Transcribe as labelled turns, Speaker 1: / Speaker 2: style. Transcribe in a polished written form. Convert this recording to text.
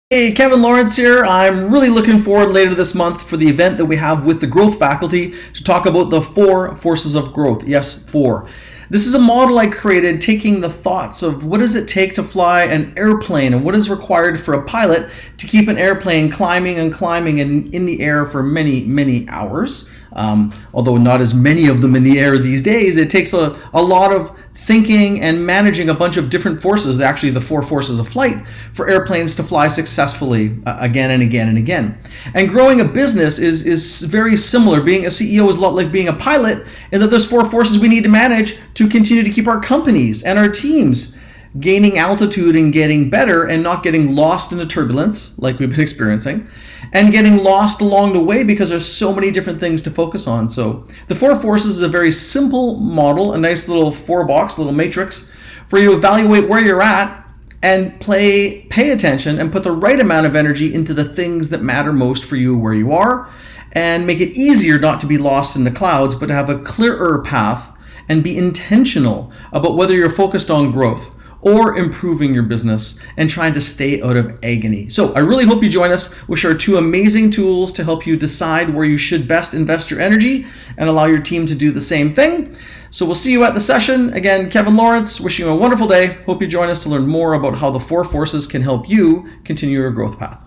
Speaker 1: Hey, Kevin Lawrence here. I'm really looking forward later this month for the event that we have with the growth faculty to talk about the 4 forces of growth. Yes, 4. This is a model I created taking the thoughts of what does it take to fly an airplane and what is required for a pilot to keep an airplane climbing and climbing in the air for many, many hours. Although not as many of them in the air these days, it takes a lot of thinking and managing a bunch of different forces, actually the 4 forces of flight, for airplanes to fly successfully again and again and again. And growing a business is very similar. Being a CEO is a lot like being a pilot in that there's 4 forces we need to manage to continue to keep our companies and our teams gaining altitude and getting better and not getting lost in the turbulence like we've been experiencing and getting lost along the way because there's so many different things to focus on. So the 4 forces is a very simple model, a nice little 4-box, little matrix for you to evaluate where you're at and pay attention and put the right amount of energy into the things that matter most for you where you are, and make it easier not to be lost in the clouds but to have a clearer path and be intentional about whether you're focused on growth or improving your business and trying to stay out of agony. So I really hope you join us. We'll share 2 amazing tools to help you decide where you should best invest your energy and allow your team to do the same thing. So we'll see you at the session. Again, Kevin Lawrence, wishing you a wonderful day. Hope you join us to learn more about how the 4 forces can help you continue your growth path.